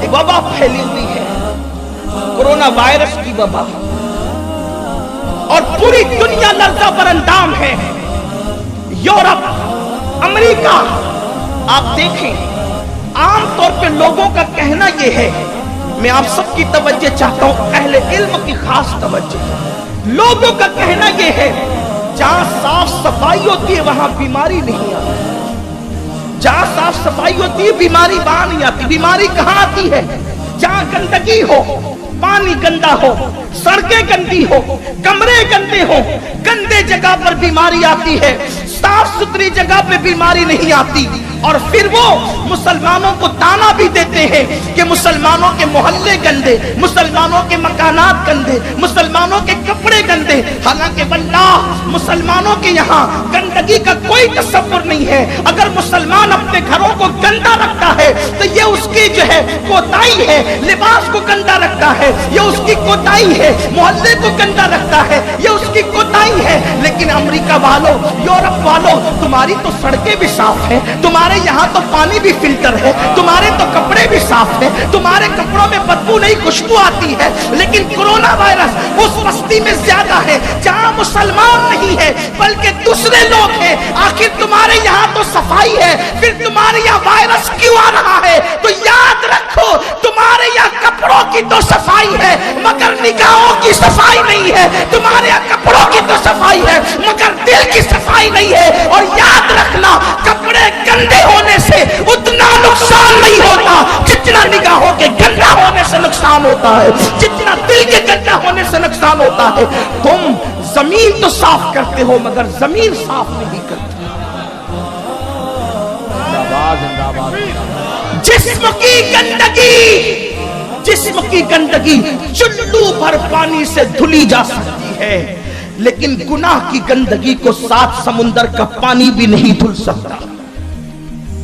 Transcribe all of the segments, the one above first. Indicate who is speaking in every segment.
Speaker 1: वबा फैली हुई है, कोरोना वायरस की वबा, और पूरी दुनिया लर्जा बरंदाम है। यूरोप, अमेरिका, आप देखें आमतौर पे लोगों का कहना यह है, मैं आप सबकी तवज्जो चाहता हूं, अहले इल्म की खास तवज्जो। लोगों का कहना यह है जहां साफ सफाई होती है वहां बीमारी नहीं आती, जहां साफ सफाई होती है बीमारी वहां नहीं आती। बीमारी कहां आती है? जहां गंदगी हो, पानी गंदा हो, सड़कें गंदी हो, कमरे गंदे हो, गंदे जगह पर बीमारी आती है, साफ सुथरी जगह पे बीमारी नहीं आती। और फिर वो मुसलमानों को ताना भी देते हैं कि मुसलमानों के मोहल्ले गंदे, मुसलमानों के मकानात गंदे, मुसलमानों के कपड़े गंदे। हालांकि वल्लाह मुसलमानों के यहाँ गंदगी का कोई तसव्वुर नहीं है। अगर मुसलमान अपने घरों को गंदा रखता है तो ये उसकी जो है कोताही है, लिबास को गंदा रखता है ये उसकी कोताही है, मोहल्ले को गंदा रखता है ये उसकी कोताही है। लेकिन अमेरिका वालों, यूरोप वालों, तुम्हारी तो सड़कें भी साफ है, तुम्हारे यहाँ तो पानी भी फिल्टर है, तुम्हारे तो कपड़े भी साफ है, तुम्हारे कपड़ों में बदबू नहीं खुशबू आती है। लेकिन कोरोना वायरस उस बस्ती में ज्यादा है जहाँ मुसलमान नहीं है बल्कि दूसरे लोग हैं। आखिर तुम्हारे यहाँ तो सफाई है, फिर तुम्हारे यहाँ वायरस क्यों आ रहा है? तो याद रखो तुम्हारे यहाँ कपड़ों की तो सफाई है मगर निगाहों की सफाई नहीं है। तुम्हारे यहाँ कपड़ों की तो सफाई है मगर दिल की सफाई नहीं है। और याद रखना कपड़े गंदे होने से उतना नुकसान नहीं होता जितना निगाहों के गंदा होने से नुकसान होता है, जितना दिल के गंदा होने से नुकसान होता है। तुम जमीन तो साफ करते हो मगर जमीन साफ नहीं करते। जिस्म की गंदगी, जिस्म की गंदगी चुल्लू भर पानी से धुली जा सकती है, लेकिन गुनाह की गंदगी को 7 समुंदर का पानी भी नहीं धुल सकता।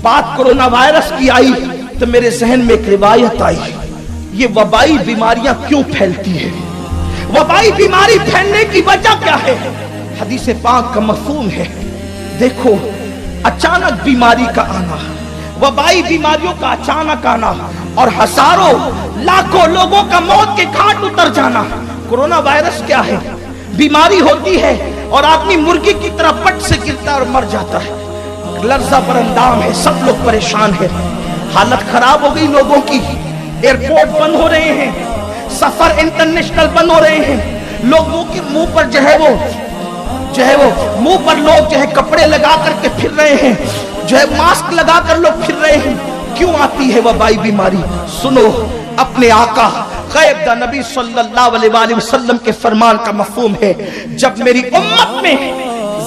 Speaker 1: बात कोरोना वायरस की आई तो मेरे जहन में एक रिवायत आई, ये वबाई बीमारियां क्यों फैलती है? वबाई बीमारी फैलने की वजह क्या है? हदीस पाक का मफहूम है। देखो, अचानक बीमारी का आना, वबाई बीमारियों का अचानक आना और हजारों लाखों लोगों का मौत के घाट उतर जाना। कोरोना वायरस क्या है? बीमारी होती है और आदमी मुर्गी की तरह पट से गिरता और मर जाता है। लर्जा बरंदाम है, सब लोग परेशान हैं, हालत खराब हो गई लोगों की। एयरपोर्ट बंद हो रहे हैं, सफर इंटरनेशनल बंद हो रहे हैं, लोगों के मुंह पर जो है वो मुंह पर लोग जो है कपड़े लगा करके फिर रहे हैं, जो है मास्क लगा कर लोग फिर रहे हैं। क्यों आती है वबाई बीमारी? सुनो, अपने आका गैब दा नबी सल्लल्लाहु अलैहि वसल्लम के फरमान का मफहूम है, जब मेरी उम्मत में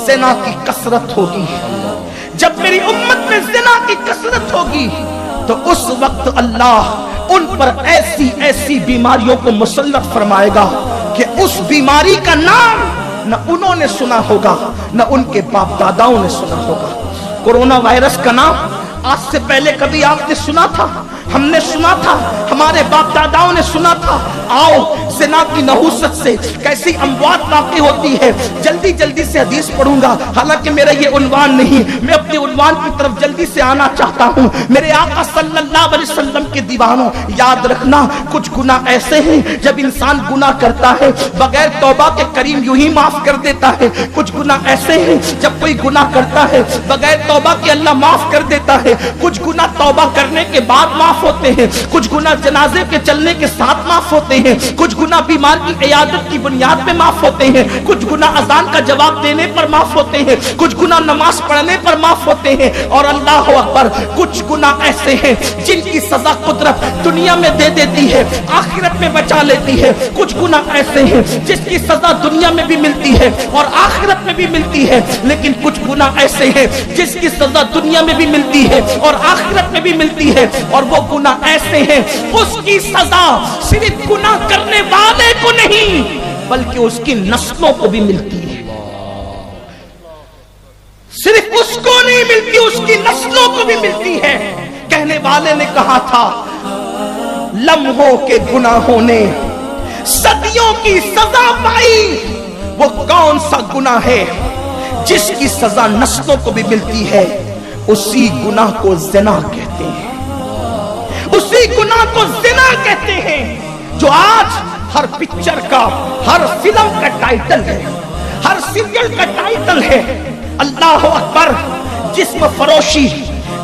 Speaker 1: ज़िना की कसरत होगी, जब मेरी उम्मत में ज़िना की कसरत होगी तो उस वक्त अल्लाह उन पर ऐसी ऐसी बीमारियों को मुसल्लत फरमाएगा कि उस बीमारी का नाम न उन्होंने सुना होगा न उनके बाप दादाओं ने सुना होगा। कोरोना वायरस का नाम आज से पहले कभी आपने सुना था? हमने सुना था, हमारे बाप दादाओं ने सुना था। आओ, ज़िना की नहुसत से कैसी अमवात वाक़ई होती है, जल्दी जल्दी से हदीस पढ़ूंगा। हालांकि मेरा ये उन्वान नहीं, मैं अपने उन्वान की तरफ जल्दी से आना चाहता हूँ। मेरे आका सल्लल्लाहु अलैहि वसल्लम के दीवानों, याद रखना कुछ गुनाह ऐसे हैं जब इंसान गुनाह करता है बगैर तौबा के करीम यूं ही माफ कर देता है। कुछ गुनाह ऐसे हैं जब कोई गुनाह करता है बगैर तौबा के अल्लाह माफ कर देता है। कुछ गुनाह तौबा करने के बाद माफ होते हैं, कुछ गुनाह जनाजे के चलने के साथ माफ होते हैं, कुछ गुनाह बीमार की इयादत की बुनियाद पे माफ होते हैं, कुछ गुनाह अजान का जवाब देने पर माफ होते हैं, कुछ गुनाह नमाज पढ़ने पर माफ होते हैं। और अल्लाह अकबर, कुछ गुनाह ऐसे हैं जिनकी सजा कुदरत दुनिया में दे देती है, आखिरत में बचा लेती है। कुछ गुनाह ऐसे हैं जिसकी सजा दुनिया में भी मिलती है और आखिरत में भी मिलती है, लेकिन कुछ गुनाह ऐसे हैं जिसकी सजा दुनिया में भी मिलती है और आखिरत में भी मिलती है। और वो गुनाह ऐसे हैं उसकी सजा सिर्फ गुनाह करने वाले को नहीं बल्कि उसकी नस्लों को भी मिलती है। सिर्फ उसको नहीं मिलती, उसकी नस्लों को भी मिलती है। कहने वाले ने कहा था, लम्हों के गुनाहों ने सदियों की सजा पाई, वो कौन सा गुनाह है जिसकी सजा नस्लों को भी मिलती है? उसी गुनाह को ज़िना कहते हैं, उसी उसी गुनाह को जिना कहते हैं जो आज हर पिक्चर का, हर फिल्म का टाइटल है, हर सीरियल का टाइटल है। अल्लाह अकबर। जिस्म फरोशी,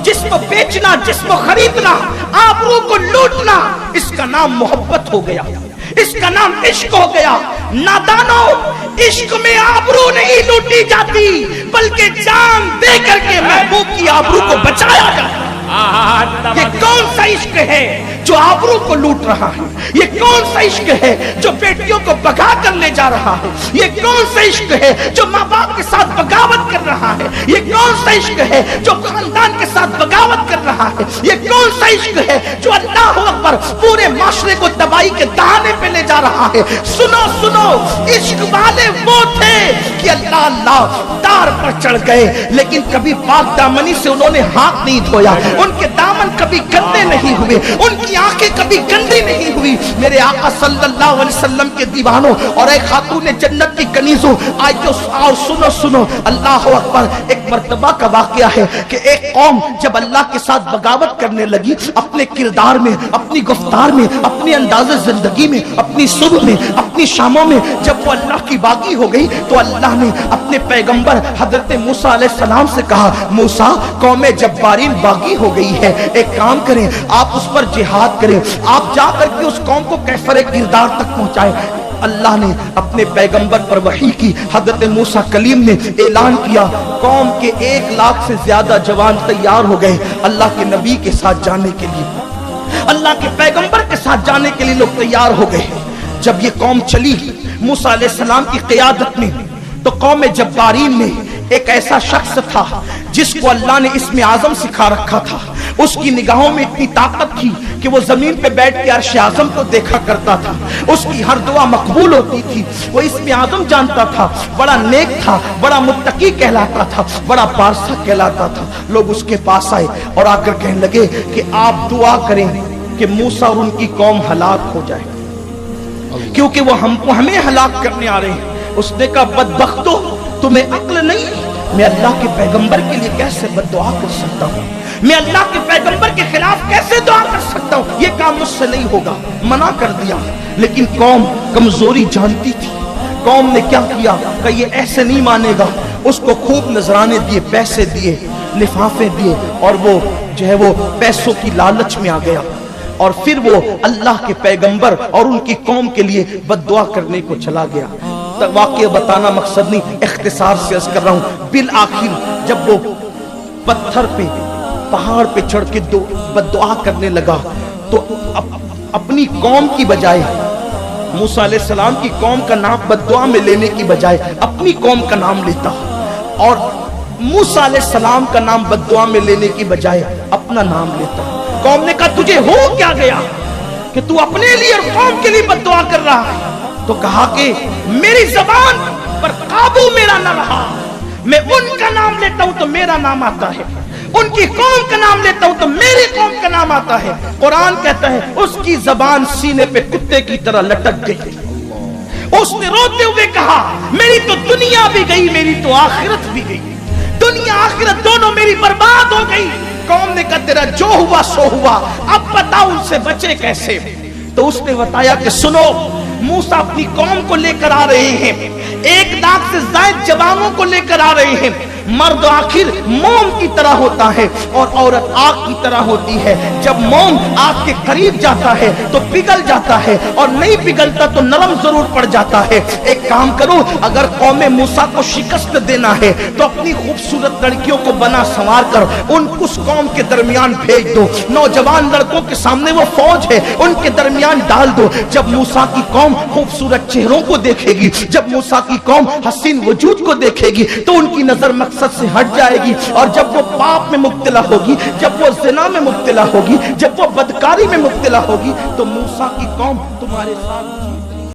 Speaker 1: जिस्म बेचना, जिस्म खरीदना, आबरू को लूटना, इसका नाम मोहब्बत हो गया, इसका नाम इश्क हो गया। नादानो, इश्क में आबरू नहीं लूटी जाती, बल्कि जान दे करके महबूब की आबरू को बचाया जाता है। ये कौन सा इश्क है जो आबरू को लूट रहा है? ये कौन सा इश्क है जो बेटियों को भगा कर ले जा रहा है? ये कौन सा इश्क है जो माँ बाप के साथ बगावत कर रहा है? ये कौन सा इश्क है जो खानदान के साथ बगावत कर रहा है? ये कौन सा इश्क है जो अल्लाह अकबर पूरे माशरे को तबाही के दहाने पे ले जा रहा है? सुनो सुनो, इश्क वाले वो थे कि अल्लाह अल्लाह तार पर चढ़ गए, लेकिन कभी पाक दामनी से उन्होंने हाथ नहीं धोया, उनके दामन कभी गंदे नहीं हुए, उनकी आंखें कभी गंदी नहीं हुई। मेरे आका सल्लल्लाहु अलैहि वसल्लम के दीवानों और एक खातून जन्नत की कनीजों, आज जो और सुनो सुनो, अल्लाह अकबर। एक मर्तबा का वाकया है कि एक कौम जब अल्लाह के साथ बगावत करने लगी, अपने किरदार में, अपनी गुफ्तार में, अपने अंदाज़े जिंदगी में, अपनी सुबह में, अपनी शामों में, जब वो अल्लाह की बागी हो गई तो अल्लाह ने अपने पैगंबर हजरत मूसा अलैहिस्सलाम से कहा, मूसा, कौम जब्बारीन बागी हो गई है, एक काम करें, आप उस पर जिहाद करें, आप जाकर के उस कौम को कैफरे किरदार तक पहुंचाएं। अल्लाह ने अपने पैगंबर पर वही की। हजरत मूसा कलीम ने ऐलान किया, कौम के 1 लाख से ज्यादा जवान तैयार हो गए अल्लाह के नबी के साथ जाने के लिए, अल्लाह के पैगंबर के साथ जाने के लिए लोग तैयार हो गए। जब ये कौम चली मूसा अलैहिस्सलाम की क़ियादत में, तो कौम जब्बारीन में एक ऐसा शख्स था जिसको अल्लाह ने इस्म आज़म सिखा रखा था। उसकी निगाहों में इतनी ताकत थी कि वो जमीन पे बैठ के अर्श आज़म को देखा करता था, उसकी हर दुआ मकबूल होती थी। वो इस्म आज़म जानता था, बड़ा नेक था, बड़ा मुत्तकी कहलाता था, बड़ा पारसा कहलाता था। लोग उसके पास आए और आकर कहने लगे कि आप दुआ करें कि मूसा और उनकी कौम हलाक हो जाए, क्योंकि वो हमको हमें हलाक करने आ रहे हैं। उसने कहा, बदबख्तो, तुम्हें अक्ल नहीं? मैं अल्लाह के पैगंबर के लिए कैसे बद्दुआ कर सकता हूँ? मैं अल्लाह के पैगंबर के खिलाफ कैसे दुआ कर सकता हूँ? ये काम मुझसे नहीं होगा। मना कर दिया। लेकिन कौम कमजोरी जानती थी। कौम ने क्या किया कि ये ऐसे नहीं मानेगा। उसको खूब नजराने दिए, पैसे दिए, लिफाफे दिए, और वो जो है वो पैसों की लालच में आ गया। और फिर वो अल्लाह के पैगंबर और उनकी कौम के लिए बद्दुआ करने को चला गया। वाक़या बताना मकसद नहीं, इख्तिसार से अर्ज़ कर रहा हूँ। बिल आखिर जब वो पत्थर पे, पहाड़ पे चढ़ के बद्दुआ करने लगा, तो अपनी कौम की बजाय, मूसा अलैहिस्सलाम की कौम का नाम बद्दुआ में लेने की बजाय अपनी कौम का नाम लेता, और मूसा अलैहिस्सलाम का नाम बद्दुआ में लेने की बजाय अपना नाम लेता। कौम ने कहा, तुझे हो क्या गया कि तू अपने लिए और कौम के लिए बद्दुआ कर रहा है? तो कहा कि मेरी जबान पर काबू मेरा न रहा, मैं उनका नाम लेता हूं तो मेरा नाम आता है, उनकी कौम का नाम लेता हूं तो मेरी कौम का नाम आता है। कुरान कहता है उसकी जबान सीने पे कुत्ते की तरह लटक गई। उसने रोते हुए कहा, मेरी तो दुनिया भी गई, मेरी तो आखिरत भी गई, दुनिया आखिरत दोनों मेरी बर्बाद हो गई। कौम ने कहा, तेरा जो हुआ सो हुआ, अब बताओ उनसे बचे कैसे? तो उसने बताया कि सुनो, मूसा अपनी कौम को लेकर आ रहे हैं, 1 लाख से ज्यादा जवानों को लेकर आ रहे हैं। मर्द आखिर मोम की तरह होता है और औरत आग की तरह होती है। जब मोम आग के करीब जाता है तो पिघल जाता है, और नहीं पिघलता तो नरम जरूर पड़ जाता है। एक काम करो, अगर कौम मूसा को शिकस्त देना है तो अपनी खूबसूरत लड़कियों को बना संवार कर उस कौम के दरमियान भेज दो। नौजवान लड़कों के सामने वो फौज है, उनके दरमियान डाल दो। जब मूसा की कौम खूबसूरत चेहरों को देखेगी, जब मूसा की कौम हसीन वजूद को देखेगी, तो उनकी नजर मकसद से हट जाएगी। और जब वो पाप में मुब्तला होगी, जब वो ज़िना में मुब्तला होगी, जब वो बदकारी में मुब्तला होगी, तो मूसा की कौम तुम्हारे साथ